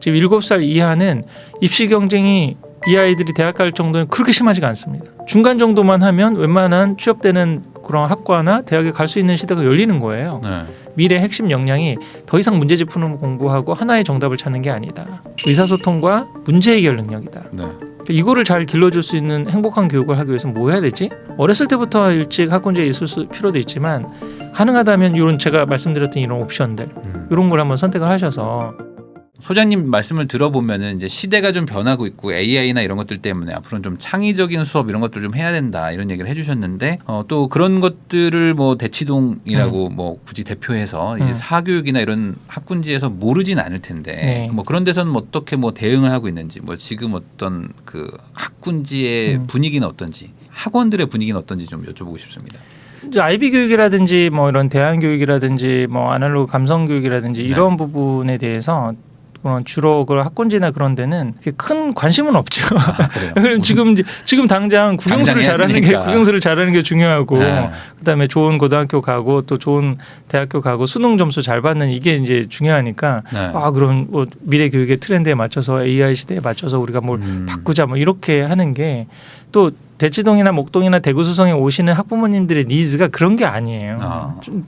지금 7살 이하는 입시 경쟁이 이 아이들이 대학 갈 정도는 그렇게 심하지가 않습니다. 중간 정도만 하면 웬만한 취업되는 그런 학과나 대학에 갈 수 있는 시대가 열리는 거예요. 네. 미래 핵심 역량이 더 이상 문제집 푸는 공부하고 하나의 정답을 찾는 게 아니다. 의사소통과 문제 해결 능력이다. 네. 이거를 잘 길러줄 수 있는 행복한 교육을 하기 위해서 뭐 해야 되지? 어렸을 때부터 일찍 학군지에 있을 필요도 있지만 가능하다면 이런 제가 말씀드렸던 이런 옵션들 이런 걸 한번 선택을 하셔서 소장님 말씀을 들어보면은 이제 시대가 좀 변하고 있고 AI나 이런 것들 때문에 앞으로는 좀 창의적인 수업 이런 것들 좀 해야 된다 이런 얘기를 해주셨는데 또 그런 것들을 뭐 대치동이라고 뭐 굳이 대표해서 이제 사교육이나 이런 학군지에서 모르진 않을 텐데 네. 뭐 그런 데서는 어떻게 뭐 대응을 하고 있는지 뭐 지금 어떤 그 학군지의 분위기는 어떤지 학원들의 분위기는 어떤지 좀 여쭤보고 싶습니다. 이제 아이비 교육이라든지 뭐 이런 대안 교육이라든지 뭐 아날로그 감성 교육이라든지 이런 부분에 대해서 주로 그 학군지나 그런 데는 큰 관심은 없죠. 그럼 지금 당장 국영수를 잘하는 게 중요하고 그다음에 좋은 고등학교 가고 또 좋은 대학교 가고 수능 점수 잘 받는 이게 이제 중요하니까 그럼 뭐 미래 교육의 트렌드에 맞춰서 AI 시대에 맞춰서 우리가 뭘 바꾸자 뭐 이렇게 하는 게 또 대치동이나 목동이나 대구 수성에 오시는 학부모님들의 니즈가 그런 게 아니에요.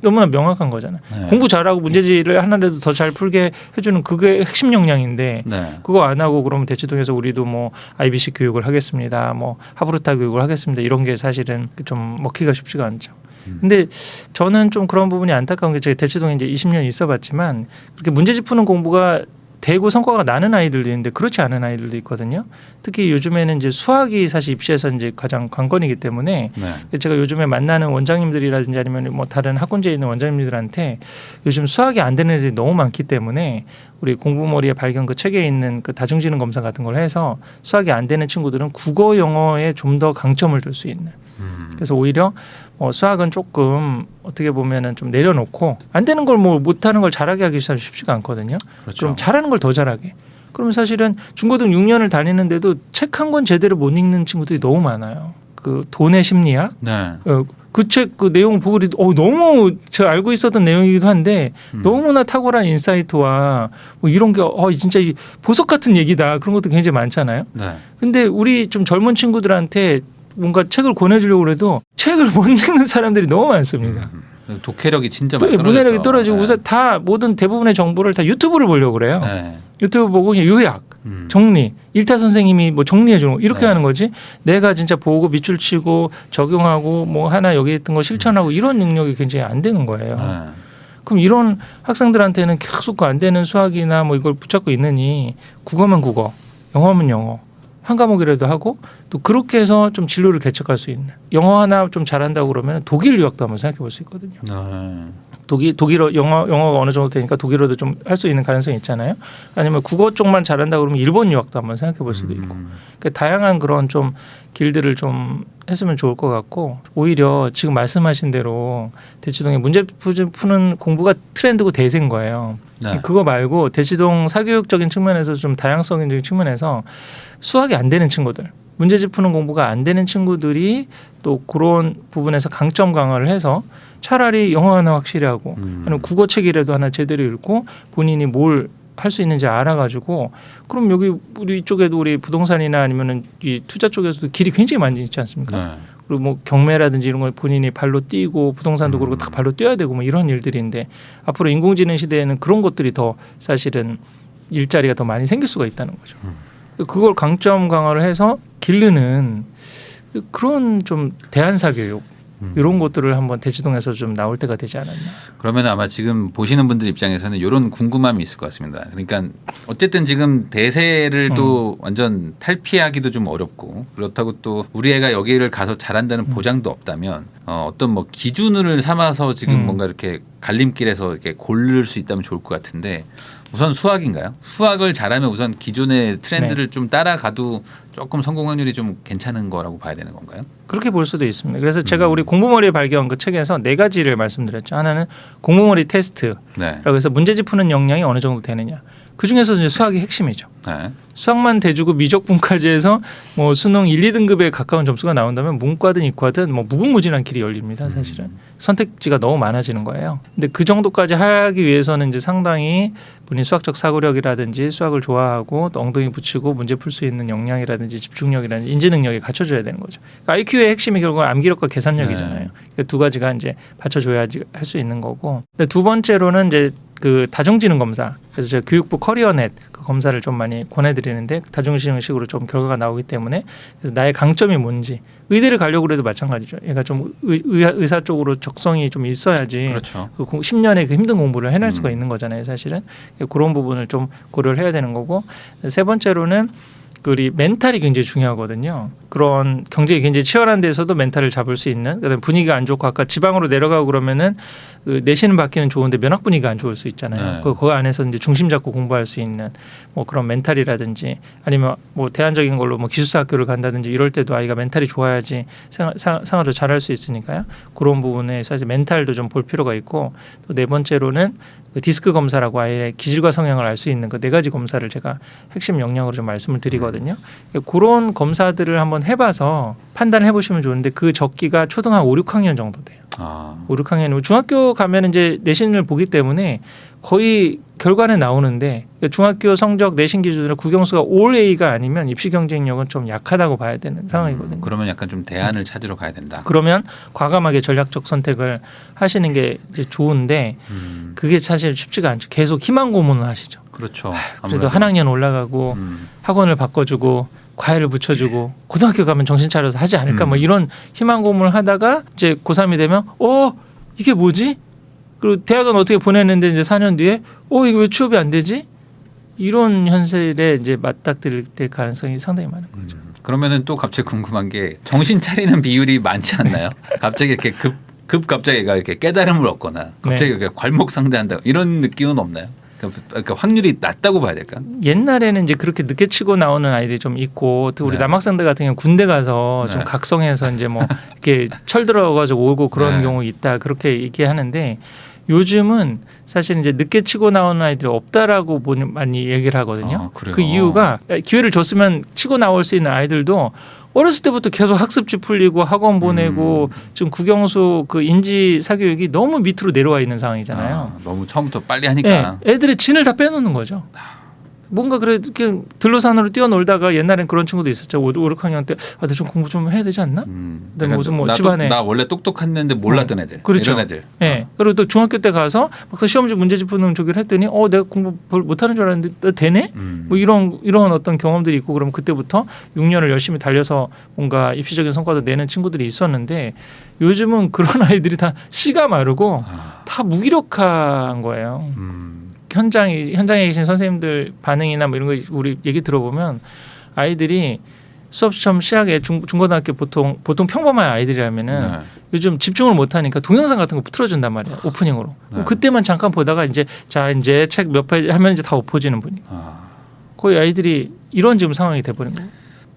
너무나 명확한 거잖아요. 공부 잘하고 문제지를 하나라도 더 잘 풀게 해주는 그게 핵심 역량인데 그거 안 하고 그러면 대치동에서 우리도 뭐 IBC 교육을 하겠습니다. 뭐 하브르타 교육을 하겠습니다. 이런 게 사실은 좀 먹기가 쉽지가 않죠. 근데 저는 좀 그런 부분이 안타까운 게 제가 대치동에 이제 20년 있어봤지만 그렇게 문제집 푸는 공부가 되고 성과가 나는 아이들도 있는데 그렇지 않은 아이들도 있거든요. 특히 요즘에는 이제 수학이 사실 입시에서 이제 가장 관건이기 때문에 제가 요즘에 만나는 원장님들이라든지 아니면 뭐 다른 학군지에 있는 원장님들한테 요즘 수학이 안 되는 애들이 너무 많기 때문에 우리 공부머리의 발견 그 책에 있는 그 다중지능 검사 같은 걸 해서 수학이 안 되는 친구들은 국어 영어에 좀 더 강점을 둘 수 있는. 그래서 오히려 수학은 조금 어떻게 보면은 좀 내려놓고 안 되는 걸 뭐 못하는 걸 잘하게 하기 쉽지가 않거든요. 그렇죠. 그럼 잘하는 걸 더 잘하게. 그럼 사실은 중고등 6년을 다니는데도 책 한 권 제대로 못 읽는 친구들이 너무 많아요. 그 돈의 심리학. 그 책 그 내용 보고 너무 제가 알고 있었던 내용이기도 한데 너무나 탁월한 인사이트와 뭐 이런 게 진짜 보석 같은 얘기다 그런 것도 굉장히 많잖아요. 근데 우리 좀 젊은 친구들한테 뭔가 책을 권해주려고 해도 책을 못 읽는 사람들이 너무 많습니다. 독해력이 진짜 많이 떨어졌죠. 문해력이 떨어지고 우선 다 모든 대부분의 정보를 다 유튜브를 보려고 그래요. 유튜브 보고 그냥 요약, 정리, 일타 선생님이 뭐 정리해 주는 거 이렇게 하는 거지. 내가 진짜 보고 밑줄 치고 적용하고 뭐 하나 여기 있던 거 실천하고 이런 능력이 굉장히 안 되는 거예요. 그럼 이런 학생들한테는 계속 안 되는 수학이나 뭐 이걸 붙잡고 있느니 국어면 국어, 영어면 영어. 한 과목이라도 하고 또 그렇게 해서 좀 진로를 개척할 수 있는 영어 하나 좀 잘한다고 그러면 독일 유학도 한번 생각해 볼 수 있거든요. 독일어 영어가 어느 정도 되니까 독일어도 좀 할 수 있는 가능성이 있잖아요. 아니면 국어 쪽만 잘한다고 그러면 일본 유학도 한번 생각해 볼 수도 있고 그러니까 다양한 그런 좀 길들을 좀 했으면 좋을 것 같고 오히려 지금 말씀하신 대로 대치동에 문제 푸는 공부가 트렌드고 대세인 거예요. 그거 말고 대치동 사교육적인 측면에서 좀 다양성적인 측면에서 수학이 안 되는 친구들 문제집 푸는 공부가 안 되는 친구들이 또 그런 부분에서 강점 강화를 해서 차라리 영어 하나 확실히 하고 아니면 국어책이라도 하나 제대로 읽고 본인이 뭘 할 수 있는지 알아가지고 그럼 여기 우리 이쪽에도 우리 부동산이나 아니면은 이 투자 쪽에서도 길이 굉장히 많이 있지 않습니까? 그리고 뭐 경매라든지 이런 걸 본인이 발로 뛰고 부동산도 그렇고 다 발로 뛰어야 되고 뭐 이런 일들인데 앞으로 인공지능 시대에는 그런 것들이 더 사실은 일자리가 더 많이 생길 수가 있다는 거죠. 그걸 강점 강화를 해서 기르는 그런 좀 대안사 교육 이런 것들을 한번 대치동에서 좀 나올 때가 되지 않았나. 그러면 아마 지금 보시는 분들 입장에서는 이런 궁금함이 있을 것 같습니다. 그러니까 어쨌든 지금 대세를 또 완전 탈피하기도 좀 어렵고 그렇다고 또 우리 애가 여기를 가서 잘한다는 보장도 없다면 어떤 뭐 기준을 삼아서 지금 뭔가 이렇게 갈림길에서 이렇게 고를 수 있다면 좋을 것 같은데 우선 수학인가요? 수학을 잘하면 우선 기존의 트렌드를 좀 따라가도 조금 성공 확률이 좀 괜찮은 거라고 봐야 되는 건가요? 그렇게 볼 수도 있습니다. 그래서 제가 우리 공부머리의 발견 그 책에서 4가지를 말씀드렸죠. 하나는 공부머리 테스트라고 해서 문제집 푸는 역량이 어느 정도 되느냐. 그 중에서 이제 수학이 핵심이죠. 네. 수학만 대주고 미적분까지 해서 뭐 수능 1, 2등급에 가까운 점수가 나온다면 문과든 이과든 뭐 무궁무진한 길이 열립니다. 사실은 선택지가 너무 많아지는 거예요. 근데 그 정도까지 하기 위해서는 이제 상당히 본인 수학적 사고력이라든지 수학을 좋아하고 또 엉덩이 붙이고 문제 풀 수 있는 역량이라든지 집중력이라든지 인지 능력이 갖춰져야 되는 거죠. 그러니까 IQ의 핵심이 결국은 암기력과 계산력이잖아요. 네. 그두 가지가 이제 받쳐줘야지 할 수 있는 거고. 근데 두 번째로는 이제 그 다중지능 검사. 그래서 제가 교육부 커리어넷 그 검사를 좀 많이 권해드리는데 다중지능식으로 좀 결과가 나오기 때문에 그래서 나의 강점이 뭔지 의대를 가려고 해도 마찬가지죠. 얘가 좀 의사 쪽으로 적성이 좀 있어야지 그렇죠. 그 10년의 그 힘든 공부를 해낼 수가 있는 거잖아요. 사실은 그런 부분을 좀 고려를 해야 되는 거고 세 번째로는 우리 멘탈이 굉장히 중요하거든요. 그런 경쟁이 굉장히 치열한 데서도 멘탈을 잡을 수 있는. 그다음에 분위기가 안 좋고 아까 지방으로 내려가고 그러면은 그 내신은 받기는 좋은데 면학 분위기가 안 좋을 수 있잖아요. 네. 그 안에서 이제 중심 잡고 공부할 수 있는 뭐 그런 멘탈이라든지 아니면 뭐 대안적인 걸로 뭐 기숙사 학교를 간다든지 이럴 때도 아이가 멘탈이 좋아야지 생활도 잘할 수 있으니까요. 그런 부분에 사실 멘탈도 좀 볼 필요가 있고 또 네 번째로는 그 디스크 검사라고 아이의 기질과 성향을 알 수 있는 그 네 가지 검사를 제가 핵심 역량으로 좀 말씀을 드리거든요. 그런 검사들을 한번 해봐서 판단을 해보시면 좋은데 그 적기가 초등 한 5, 6학년 정도 돼요. 5, 6학년 중학교 가면 이제 내신을 보기 때문에 거의 결과는 나오는데 중학교 성적 내신 기준으로 국영수가 올 A가 아니면 입시 경쟁력은 좀 약하다고 봐야 되는 상황이거든요. 그러면 약간 좀 대안을 찾으러 가야 된다. 그러면 과감하게 전략적 선택을 하시는 게 이제 좋은데 그게 사실 쉽지가 않죠. 계속 희망 고문을 하시죠. 그렇죠. 그래도 한 학년 올라가고 학원을 바꿔주고 과외를 붙여주고 고등학교 가면 정신 차려서 하지 않을까 뭐 이런 희망 고문을 하다가 이제 고3이 되면 이게 뭐지? 그리고 대학은 어떻게 보냈는데 이제 4년 뒤에 이거 왜 취업이 안 되지? 이런 현실에 이제 맞닥뜨릴 가능성이 상당히 많은 거죠. 그러면은 또 갑자기 궁금한 게 정신 차리는 비율이 많지 않나요? 갑자기 이렇게 갑자기 이렇게 깨달음을 얻거나 갑자기 이렇게 괄목상대한다 이런 느낌은 없나요? 그러니까 확률이 낮다고 봐야 될까? 옛날에는 이제 그렇게 늦게 치고 나오는 아이들이 좀 있고, 또 우리 남학생들 같은 경우 군대 가서 좀 각성해서 이제 뭐 이렇게 철들어가지고 오고 그런 경우 있다 그렇게 얘기하는데 요즘은 사실 이제 늦게 치고 나오는 아이들이 없다라고 많이 얘기를 하거든요. 그 이유가 기회를 줬으면 치고 나올 수 있는 아이들도 어렸을 때부터 계속 학습지 풀리고 학원 보내고 지금 국영수 그 인지 사교육이 너무 밑으로 내려와 있는 상황이잖아요. 너무 처음부터 빨리 하니까. 네, 애들의 진을 다 빼놓는 거죠. 뭔가 그렇게 들로산으로 뛰어놀다가 옛날엔 그런 친구도 있었죠. 5, 6학년 때 나 좀 공부 좀 해야 되지 않나? 그러니까 무슨 뭐 집안에 나 원래 똑똑했는데 몰랐던 애들. 그렇죠. 이런 애들. 네. 그리고 또 중학교 때 가서 막상 시험지 문제집 푸는 저기를 했더니 내가 공부 못하는 줄 알았는데 되네? 뭐 이런 어떤 경험들이 있고 그러면 그때부터 6년을 열심히 달려서 뭔가 입시적인 성과도 내는 친구들이 있었는데 요즘은 그런 아이들이 다 씨가 마르고 다 무기력한 거예요. 현장에 계신 선생님들 반응이나 뭐 이런 거 우리 얘기 들어보면 아이들이 수업 시험 시작에 중고등학교 보통 평범한 아이들이라면은 요즘 집중을 못 하니까 동영상 같은 거 틀어준단 말이야. 오프닝으로. 그때만 잠깐 보다가 이제 책 몇 페이지 하면 이제 다 엎어지는 분위기. 거의 아이들이 이런 지금 상황이 돼버린 거예요.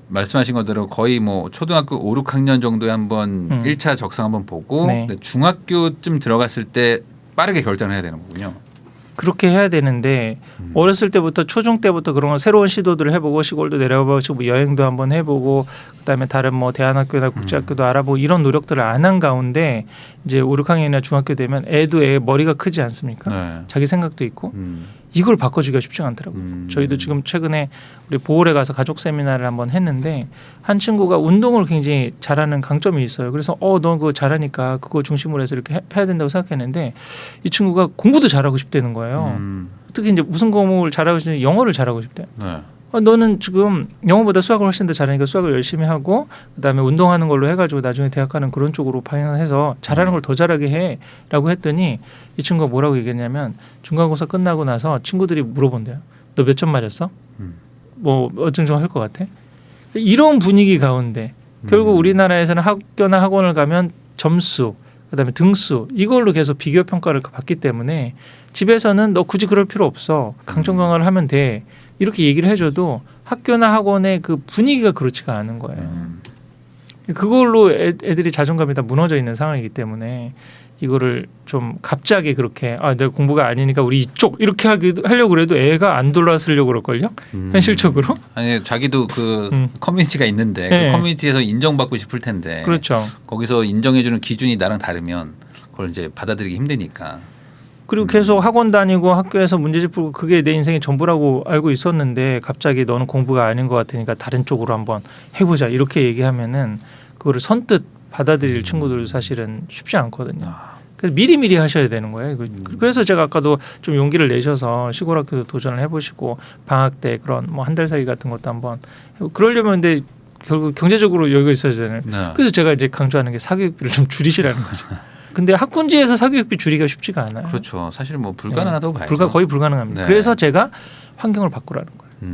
말씀하신 것대로 거의 뭐 초등학교 5, 6학년 정도에 한번 1차 적성 한번 보고 중학교쯤 들어갔을 때 빠르게 결정을 해야 되는 거군요. 그렇게 해야 되는데 어렸을 때부터 초중 때부터 그런 걸 새로운 시도들을 해보고 시골도 내려가보고 뭐 여행도 한번 해보고 그다음에 다른 뭐 대안학교나 국제학교도 알아보고 이런 노력들을 안 한 가운데 이제 5, 6학년이나 중학교 되면 애 머리가 크지 않습니까? 자기 생각도 있고 이걸 바꿔주기가 쉽지 않더라고요. 저희도 지금 최근에 우리 보홀에 가서 가족 세미나를 한번 했는데 한 친구가 운동을 굉장히 잘하는 강점이 있어요. 그래서 너 그거 잘하니까 그거 중심으로 해서 이렇게 해야 된다고 생각했는데 이 친구가 공부도 잘하고 싶다는 거예요. 특히 이제 무슨 과목을 잘하고 싶냐 영어를 잘하고 싶대요. 너는 지금 영어보다 수학을 훨씬 더 잘하니까 수학을 열심히 하고 그다음에 운동하는 걸로 해가지고 나중에 대학 가는 그런 쪽으로 방향해서 잘하는 걸 더 잘하게 해라고 했더니 이 친구가 뭐라고 얘기했냐면 중간고사 끝나고 나서 친구들이 물어본대요. 너 몇 점 맞았어? 뭐 어쩌고 할 것 같아? 이런 분위기 가운데 결국 우리나라에서는 학교나 학원을 가면 점수 그다음에 등수 이걸로 계속 비교 평가를 받기 때문에 집에서는 너 굳이 그럴 필요 없어. 강점 강화를 하면 돼. 이렇게 얘기를 해줘도 학교나 학원의 그 분위기가 그렇지가 않은 거예요. 그걸로 애들이 자존감이 다 무너져 있는 상황이기 때문에 이거를 좀 갑자기 그렇게 내가 공부가 아니니까 우리 이쪽 이렇게 하려고 해도 애가 안 돌아서려고 그럴걸요. 현실적으로. 아니 자기도 그 커뮤니티가 있는데 네. 그 커뮤니티에서 인정받고 싶을 텐데 그렇죠. 거기서 인정해주는 기준이 나랑 다르면 그걸 이제 받아들이기 힘드니까. 그리고 계속 학원 다니고 학교에서 문제집 풀고 그게 내 인생의 전부라고 알고 있었는데 갑자기 너는 공부가 아닌 것 같으니까 다른 쪽으로 한번 해보자 이렇게 얘기하면은 그거를 선뜻 받아들일 친구들도 사실은 쉽지 않거든요. 그래서 미리미리 하셔야 되는 거예요. 그래서 제가 아까도 좀 용기를 내셔서 시골 학교도 도전을 해보시고 방학 때 그런 뭐 한 달 사기 같은 것도 한번 그러려면 근데 결국 경제적으로 여유가 있어야 되잖아요. 네. 그래서 제가 이제 강조하는 게 사교육비를 좀 줄이시라는 거죠. 근데 학군지에서 사교육비 줄이기가 쉽지가 않아요. 그렇죠. 사실 뭐 불가능하다고 봐야죠. 거의 불가능합니다. 네. 그래서 제가 환경을 바꾸라는 거예요.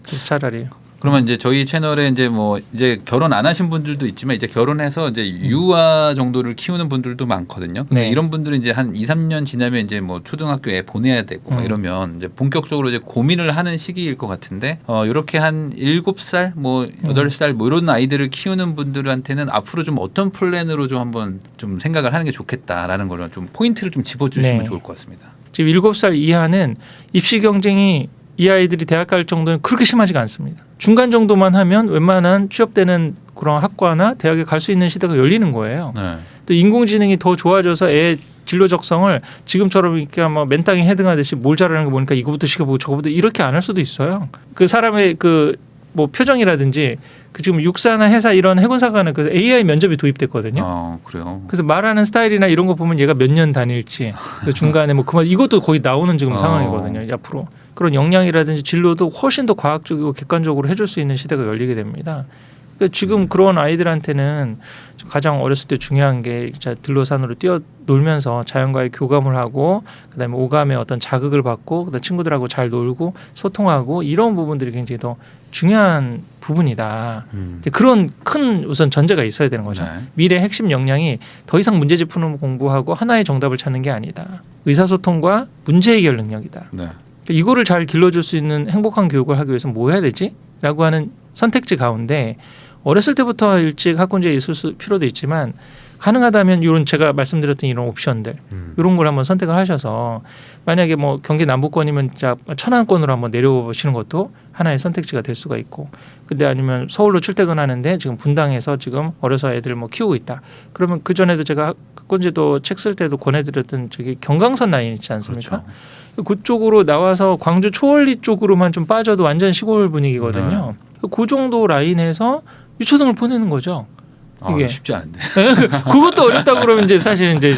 그래서 차라리. 그러면 이제 저희 채널에 이제 뭐 이제 결혼 안 하신 분들도 있지만 이제 결혼해서 이제 유아 정도를 키우는 분들도 많거든요. 근데 네. 이런 분들은 이제 한 2, 3년 지나면 이제 뭐 초등학교에 보내야 되고 막 이러면 이제 본격적으로 이제 고민을 하는 시기일 것 같은데 이렇게 한 7살 뭐 8살 뭐 이런 아이들을 키우는 분들한테는 앞으로 좀 어떤 플랜으로 좀 한번 좀 생각을 하는 게 좋겠다라는 거를 좀 포인트를 좀 집어주시면 네. 좋을 것 같습니다. 지금 7살 이하는 입시 경쟁이 이 아이들이 대학 갈 정도는 그렇게 심하지가 않습니다. 중간 정도만 하면 웬만한 취업되는 그런 학과나 대학에 갈 수 있는 시대가 열리는 거예요. 네. 또 인공지능이 더 좋아져서 애 진로 적성을 지금처럼 이렇게 아마 맨땅에 헤딩하듯이 뭘 잘하는 거 보니까 이거부터 시켜보고 저거부터 이렇게 안 할 수도 있어요. 그 사람의 그 뭐 표정이라든지 그 지금 육사나 해사 이런 해군사관은 그 AI 면접이 도입됐거든요. 그래요. 그래서 말하는 스타일이나 이런 거 보면 얘가 몇 년 다닐지 그 중간에 뭐 그만 이것도 거의 나오는 지금 상황이거든요. 앞으로 그런 역량이라든지 진로도 훨씬 더 과학적이고 객관적으로 해줄 수 있는 시대가 열리게 됩니다. 그러니까 지금 그런 아이들한테는 가장 어렸을 때 중요한 게 들로산으로 뛰어놀면서 자연과의 교감을 하고 그다음에 오감의 어떤 자극을 받고 그다음 친구들하고 잘 놀고 소통하고 이런 부분들이 굉장히 더 중요한 부분이다. 그런 큰 우선 전제가 있어야 되는 거죠. 네. 미래 핵심 역량이 더 이상 문제집 푸는 공부하고 하나의 정답을 찾는 게 아니다. 의사소통과 문제 해결 능력이다. 네. 이거를 잘 길러줄 수 있는 행복한 교육을 하기 위해서 뭐 해야 되지? 라고 하는 선택지 가운데 어렸을 때부터 일찍 학군지에 있을 필요도 있지만 가능하다면 이런 제가 말씀드렸던 이런 옵션들 이런 걸 한번 선택을 하셔서 만약에 뭐 경기 남부권이면 천안권으로 한번 내려오시는 것도 하나의 선택지가 될 수가 있고 근데 아니면 서울로 출퇴근하는데 지금 분당에서 지금 어려서 애들 뭐 키우고 있다. 그러면 그 전에도 제가 학군지도 책 쓸 때도 권해드렸던 저기 경강선 라인 있지 않습니까? 그렇죠. 그쪽으로 나와서 광주 초월리 쪽으로만 좀 빠져도 완전 시골 분위기거든요. 그 정도 라인에서 유초등을 보내는 거죠. 이게 쉽지 않은데. 그것도 어렵다 그러면 이제 사실 이제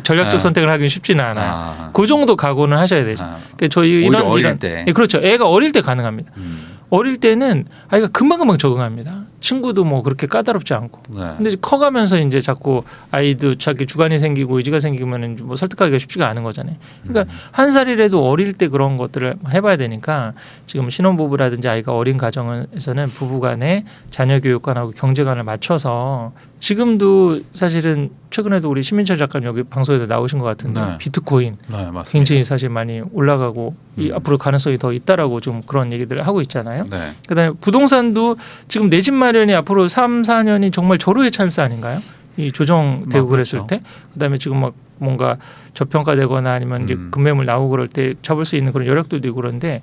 전략적 선택을 하기는 쉽지는 않아요. 그 정도 각오는 하셔야 되죠. 그러니까 저희 이런 어릴 때. 그렇죠. 애가 어릴 때 가능합니다. 어릴 때는 아이가 금방금방 적응합니다. 친구도 뭐 그렇게 까다롭지 않고. 네. 근데 이제 커가면서 이제 자꾸 아이도 자기 주관이 생기고 의지가 생기면 뭐 설득하기가 쉽지가 않은 거잖아요. 그러니까 한 살이라도 어릴 때 그런 것들을 해봐야 되니까 지금 신혼부부라든지 아이가 어린 가정에서는 부부간에 자녀 교육관하고 경제관을 맞춰서 지금도 사실은 최근에도 우리 신민철 작가님 여기 방송에도 나오신 것 같은데 네. 비트코인 맞습니다. 굉장히 사실 많이 올라가고 앞으로 가능성이 더 있다라고 좀 그런 얘기들을 하고 있잖아요. 네. 그다음에 부동산도 지금 내 집 마련이 앞으로 3, 4년이 정말 절호의 찬스 아닌가요? 이 조정되고 그랬을 그렇죠. 때 그다음에 지금 막 뭔가 저평가되거나 아니면 이제 급매물 나오고 그럴 때 잡을 수 있는 그런 여력들도 있고 그런데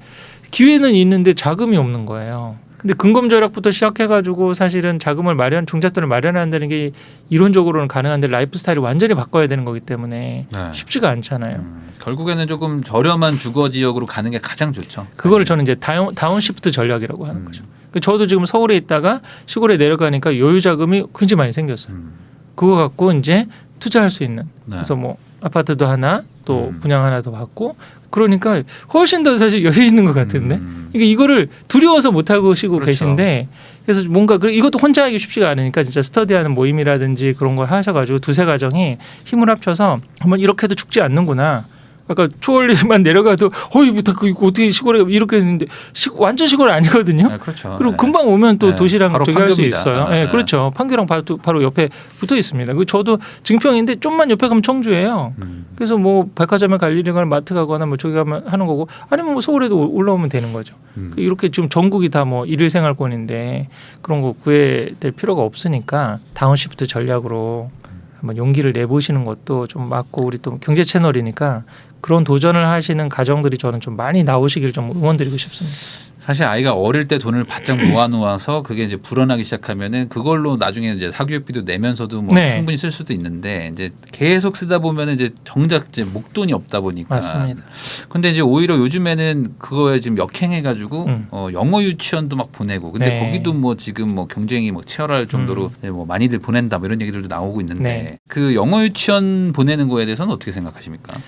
기회는 있는데 자금이 없는 거예요. 근데 근검 절약부터 시작해가지고 사실은 자금을 종잣돈을 마련한다는 게 이론적으로는 가능한데 라이프 스타일을 완전히 바꿔야 되는 거기 때문에 네. 쉽지가 않잖아요. 결국에는 조금 저렴한 주거 지역으로 가는 게 가장 좋죠. 그걸 저는 이제 다운시프트 전략이라고 하는 거죠. 저도 지금 서울에 있다가 시골에 내려가니까 여유 자금이 굉장히 많이 생겼어요. 그거 갖고 이제 투자할 수 있는. 네. 그래서 뭐 아파트도 하나 또 분양 하나 더 받고 그러니까 훨씬 더 사실 여유 있는 것 같은데 이거를 두려워서 못 하고 쉬고 그렇죠. 계신데 그래서 뭔가 이것도 혼자 하기 쉽지가 않으니까 진짜 스터디하는 모임이라든지 그런 걸 하셔가지고 두세 가정이 힘을 합쳐서 한번 이렇게 해도 죽지 않는구나. 아까 초월리만 내려가도 어이부터 어떻게 시골에 이렇게 했는데 완전 시골 아니거든요. 네, 그렇죠. 그리고 네. 금방 오면 또 네. 도시랑 바로 저기 할 수 판교입니다. 있어요. 네. 네, 그렇죠. 판교랑 바로 옆에 붙어 있습니다. 저도 증평인데 좀만 옆에 가면 청주예요. 그래서 뭐 백화점에 갈 일이거나 마트 가거나 뭐 저기 가면 하는 거고 아니면 뭐 서울에도 올라오면 되는 거죠. 이렇게 지금 전국이 다 뭐 일일 생활권인데 그런 거 구애될 필요가 없으니까 다운시프트 전략으로 한번 용기를 내보시는 것도 좀 맞고 우리 또 경제 채널이니까 그런 도전을 하시는 가정들이 저는 좀 많이 나오시길 좀 응원드리고 싶습니다. 사실 아이가 어릴 때 돈을 바짝 모아놓아서 그게 이제 불어나기 시작하면은 그걸로 나중에 이제 사교육비도 내면서도 뭐 네. 충분히 쓸 수도 있는데 이제 계속 쓰다 보면은 이제 정작 이제 목돈이 없다 보니까. 맞습니다. 근데 이제 오히려 요즘에는 그거에 지금 역행해가지고 영어 유치원도 막 보내고 근데 네. 거기도 뭐 지금 뭐 경쟁이 뭐 치열할 정도로 이제 뭐 많이들 보낸다 뭐 이런 얘기들도 나오고 있는데 네. 그 영어 유치원 보내는 거에 대해서는 어떻게 생각하십니까?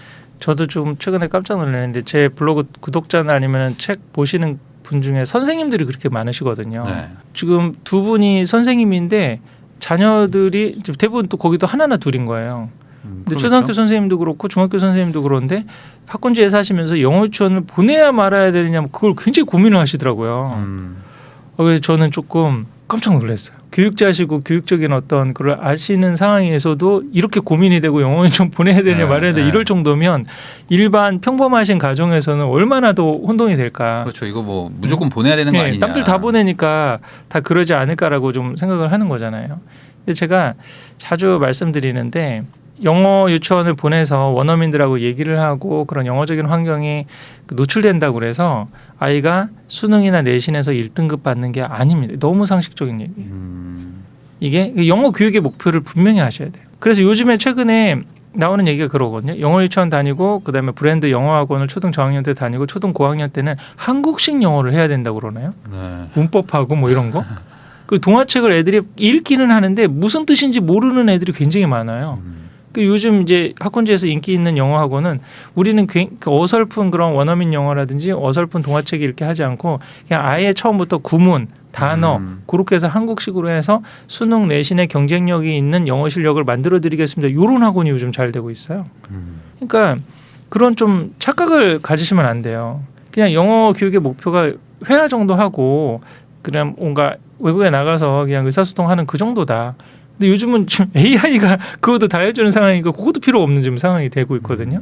저도 좀 최근에 깜짝 놀랐는데 제 블로그 구독자나 아니면 책 보시는 분 중에 선생님들이 그렇게 많으시거든요. 네. 지금 두 분이 선생님인데 자녀들이 대부분 또 거기도 하나나 둘인 거예요. 근데 그러겠죠? 초등학교 선생님도 그렇고 중학교 선생님도 그런데 학군지에 사시면서 영어 유치원을 보내야 말아야 되느냐 그걸 굉장히 고민을 하시더라고요. 그래서 저는 조금 깜짝 놀랐어요. 교육자시고 교육적인 어떤 그걸 아시는 상황에서도 이렇게 고민이 되고 영어 유치원 보내야 되냐 말아야 되냐 이럴 정도면 일반 평범하신 가정에서는 얼마나 더 혼동이 될까. 그렇죠. 이거 뭐 무조건 보내야 되는 거 아니냐. 남들 다 보내니까 다 그러지 않을까라고 좀 생각을 하는 거잖아요. 근데 제가 자주 말씀드리는데 영어 유치원을 보내서 원어민들하고 얘기를 하고 그런 영어적인 환경이 노출된다고 그래서 아이가 수능이나 내신에서 1등급 받는 게 아닙니다. 너무 상식적인 얘기예요. 이게 영어 교육의 목표를 분명히 하셔야 돼요. 그래서 요즘에 최근에 나오는 얘기가 그러거든요. 영어 유치원 다니고 그다음에 브랜드 영어 학원을 초등 저학년 때 다니고 초등 고학년 때는 한국식 영어를 해야 된다고 그러나요? 네. 문법하고 뭐 이런 거. 그 동화책을 애들이 읽기는 하는데 무슨 뜻인지 모르는 애들이 굉장히 많아요. 요즘 이제 학군지에서 인기 있는 영어 학원은 우리는 어설픈 그런 원어민 영어라든지 어설픈 동화책 이렇게 하지 않고 그냥 아예 처음부터 구문, 단어 그렇게 해서 한국식으로 해서 수능 내신에 경쟁력이 있는 영어 실력을 만들어 드리겠습니다. 이런 학원이 요즘 잘 되고 있어요. 그러니까 그런 좀 착각을 가지시면 안 돼요. 그냥 영어 교육의 목표가 회화 정도 하고 그냥 뭔가 외국에 나가서 그냥 의사소통하는 그 정도다. 근데 요즘은 좀 AI가 그것도 다 해주는 상황이고 그것도 필요 없는 지금 상황이 되고 있거든요.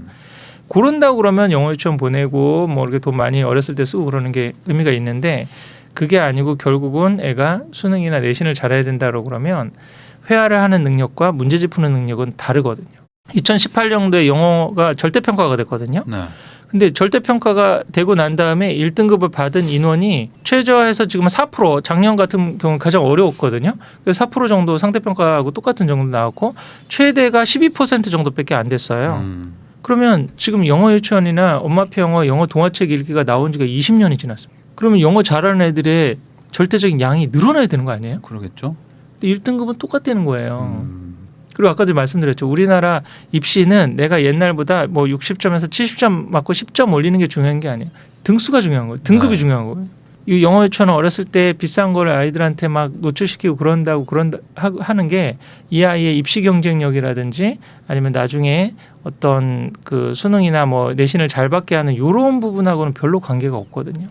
그런다고 그러면 영어 유치원 보내고 뭐 이렇게 돈 많이 어렸을 때 쓰고 그러는 게 의미가 있는데 그게 아니고 결국은 애가 수능이나 내신을 잘해야 된다고 그러면 회화를 하는 능력과 문제집 푸는 능력은 다르거든요. 2018년도에 영어가 절대평가가 됐거든요. 네. 근데 절대평가가 되고 난 다음에 1등급을 받은 인원이 최저에서 지금 4% 작년 같은 경우는 가장 어려웠거든요. 그래서 4% 정도 상대평가하고 똑같은 정도 나왔고 최대가 12% 정도밖에 안 됐어요. 그러면 지금 영어 유치원이나 엄마표 영어, 영어 동화책 읽기가 나온 지가 20년이 지났습니다. 그러면 영어 잘하는 애들의 절대적인 양이 늘어나야 되는 거 아니에요? 그러겠죠. 근데 1등급은 똑같다는 거예요. 그리고 아까도 말씀드렸죠. 우리나라 입시는 내가 옛날보다 뭐 60점에서 70점 맞고 10점 올리는 게 중요한 게 아니에요. 등수가 중요한 거예요. 등급이 중요한 거예요. 이 영어 유치원은 어렸을 때 비싼 걸 아이들한테 막 노출시키고 그런다고 하는 게 이 아이의 입시 경쟁력이라든지 아니면 나중에 어떤 그 수능이나 뭐 내신을 잘 받게 하는 이런 부분하고는 별로 관계가 없거든요.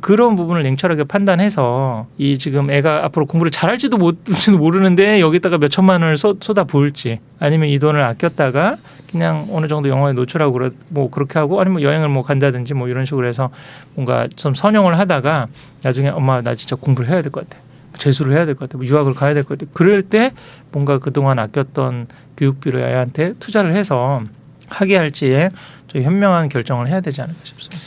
그런 부분을 냉철하게 판단해서 이 지금 애가 앞으로 공부를 잘할지도 못할지도 모르는데 여기다가 몇 천만 원을 쏟아 부을지 아니면 이 돈을 아꼈다가 그냥 어느 정도 영어에 노출하고 뭐 그렇게 하고 아니면 여행을 뭐 간다든지 뭐 이런 식으로 해서 뭔가 좀 선용을 하다가 나중에 엄마 나 진짜 공부를 해야 될 것 같아. 재수를 해야 될 것 같아. 뭐 유학을 가야 될 것 같아. 그럴 때 뭔가 그동안 아꼈던 교육비를 애한테 투자를 해서 하게 할지에 좀 현명한 결정을 해야 되지 않을까 싶습니다.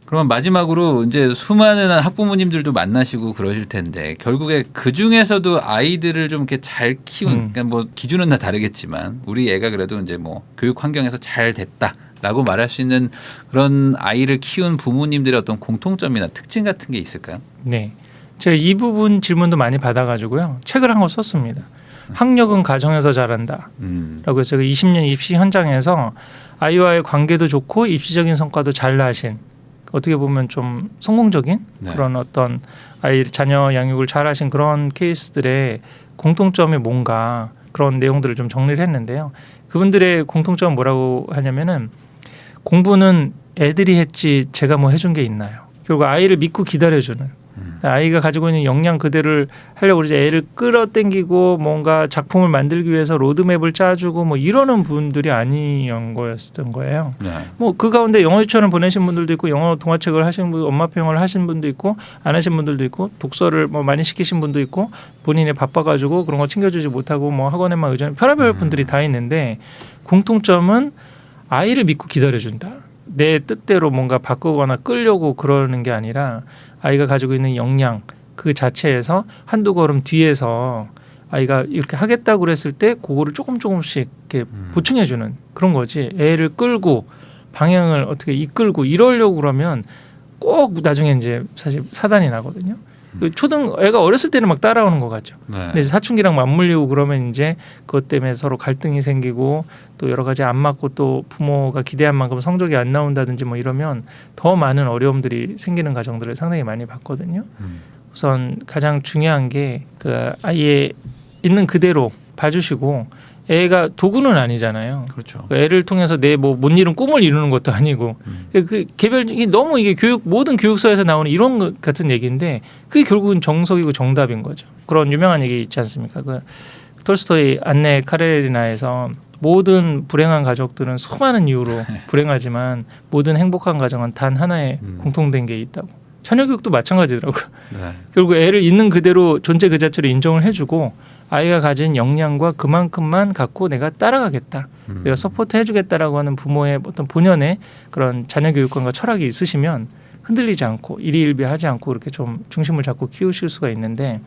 그러면 마지막으로 이제 수많은 학부모님들도 만나시고 그러실 텐데 결국에 그 중에서도 아이들을 좀 이렇게 잘 키운, 그러니까 뭐 기준은 다 다르겠지만 우리 애가 그래도 이제 뭐 교육 환경에서 잘 됐다라고 말할 수 있는 그런 아이를 키운 부모님들의 어떤 공통점이나 특징 같은 게 있을까요? 네, 제가 이 부분 질문도 많이 받아가지고요 책을 한 권 썼습니다. 학력은 가정에서 잘한다라고 해서 20년 입시 현장에서 아이와의 관계도 좋고 입시적인 성과도 잘 나신 어떻게 보면 좀 성공적인 그런 어떤 아이 자녀 양육을 잘하신 그런 케이스들의 공통점이 뭔가 그런 내용들을 좀 정리를 했는데요. 그분들의 공통점은 뭐라고 하냐면은 공부는 애들이 했지 제가 뭐 해준 게 있나요? 결국 아이를 믿고 기다려주는 아이가 가지고 있는 역량 그대로를 하려고 이제 애를 끌어당기고 뭔가 작품을 만들기 위해서 로드맵을 짜주고 뭐 이러는 분들이 아니었던 거였던 거예요. 네. 뭐 그 가운데 영어 유치원을 보내신 분들도 있고 영어 동화책을 하시는 분, 엄마표 영어를 하신 분도 있고 안 하신 분들도 있고 독서를 뭐 많이 시키신 분도 있고 본인이 바빠가지고 그런 거 챙겨주지 못하고 뭐 학원에만 의존 별의별 분들이 다 있는데 공통점은 아이를 믿고 기다려준다. 내 뜻대로 뭔가 바꾸거나 끌려고 그러는 게 아니라 아이가 가지고 있는 역량 그 자체에서 한두 걸음 뒤에서 아이가 이렇게 하겠다고 그랬을 때 그거를 조금씩 이렇게 보충해주는 그런 거지. 애를 끌고 방향을 어떻게 이끌고 이러려고 그러면 꼭 나중에 이제 사실 사단이 나거든요. 그 애가 어렸을 때는 막 따라오는 것 같죠. 네. 근데 이제 사춘기랑 맞물리고 그러면 이제 그것 때문에 서로 갈등이 생기고 또 여러 가지 안 맞고 또 부모가 기대한 만큼 성적이 안 나온다든지 뭐 이러면 더 많은 어려움들이 생기는 가정들을 상당히 많이 봤거든요. 우선 가장 중요한 게 그 아이의 있는 그대로 봐주시고 애가 도구는 아니잖아요. 그렇죠. 그 애를 통해서 내 뭐 못 이룬 꿈을 이루는 것도 아니고 그 개별적인 너무 이게 모든 교육서에서 나오는 이런 것 같은 얘기인데 그게 결국은 정석이고 정답인 거죠. 그런 유명한 얘기 있지 않습니까? 그 톨스토이 안네 카레리나에서 모든 불행한 가족들은 수많은 이유로 불행하지만 모든 행복한 가정은 단 하나의 공통된 게 있다고. 자녀교육도 마찬가지더라고요. 네. 결국 애를 있는 그대로 존재 그 자체로 인정을 해주고 아이가 가진 역량과 그만큼만 갖고 내가 따라가겠다. 내가 서포트 해주겠다라고 하는 부모의 어떤 본연의 그런 자녀 교육관과 철학이 있으시면 흔들리지 않고 일희일비하지 않고 이렇게 좀 중심을 잡고 키우실 수가 있는데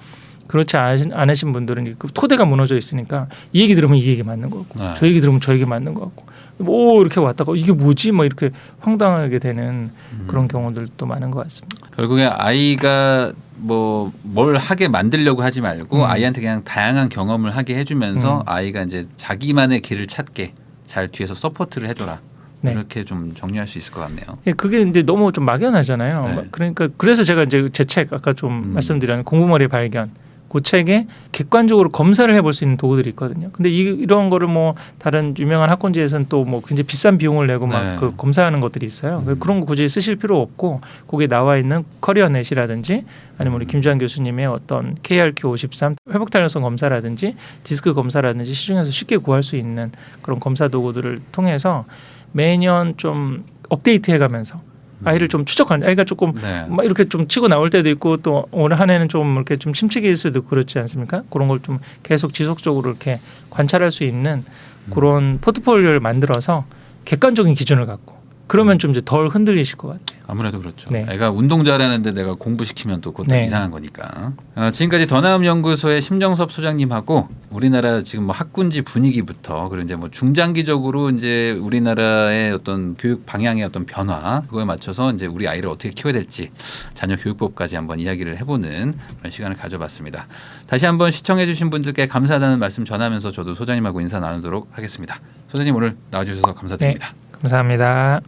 그렇지 않으신 분들은 그 토대가 무너져 있으니까 이 얘기 들으면 이 얘기 맞는 거 같고 네. 저 얘기 들으면 저 얘기 맞는 거 같고 뭐 이렇게 왔다가 이게 뭐지? 뭐 이렇게 황당하게 되는 그런 경우들도 많은 것 같습니다. 결국에 아이가 뭐 뭘 하게 만들려고 하지 말고 아이한테 그냥 다양한 경험을 하게 해주면서 아이가 이제 자기만의 길을 찾게 잘 뒤에서 서포트를 해줘라. 네. 이렇게 좀 정리할 수 있을 것 같네요. 예, 그게 이제 너무 좀 막연하잖아요. 네. 그러니까 그래서 제가 이제 제 책 아까 좀 말씀드린 공부머리 발견 그 책에 객관적으로 검사를 해볼 수 있는 도구들이 있거든요. 근데 이런 거를 뭐 다른 유명한 학원지에서는 또 뭐 굉장히 비싼 비용을 내고 막 네. 그 검사하는 것들이 있어요. 그런 거 굳이 쓰실 필요 없고 거기에 나와 있는 커리어넷이라든지 아니면 우리 김주환 교수님의 어떤 KRQ53 회복 탄력성 검사라든지 디스크 검사라든지 시중에서 쉽게 구할 수 있는 그런 검사 도구들을 통해서 매년 좀 업데이트해가면서 아이를 좀 추적하는 아이가 조금 네. 막 이렇게 좀 치고 나올 때도 있고 또 올 한 해는 좀 이렇게 좀 침체기일 수도 있고 그렇지 않습니까? 그런 걸 좀 계속 지속적으로 이렇게 관찰할 수 있는 그런 포트폴리오를 만들어서 객관적인 기준을 갖고 그러면 좀 이제 덜 흔들리실 것 같아요. 아무래도 그렇죠. 네. 애가 운동 잘하는데 내가 공부시키면 또 그것도 네. 이상한 거니까. 지금까지 더 나은 연구소의 심정섭 소장님하고 우리나라 지금 뭐 학군지 분위기부터 그리고 이제 뭐 중장기적으로 이제 우리나라의 어떤 교육 방향의 어떤 변화 그거에 맞춰서 이제 우리 아이를 어떻게 키워야 될지 자녀 교육법까지 한번 이야기를 해보는 그런 시간을 가져봤습니다. 다시 한번 시청해주신 분들께 감사하다는 말씀 전하면서 저도 소장님하고 인사 나누도록 하겠습니다. 소장님 오늘 나와주셔서 감사드립니다. 네, 감사합니다.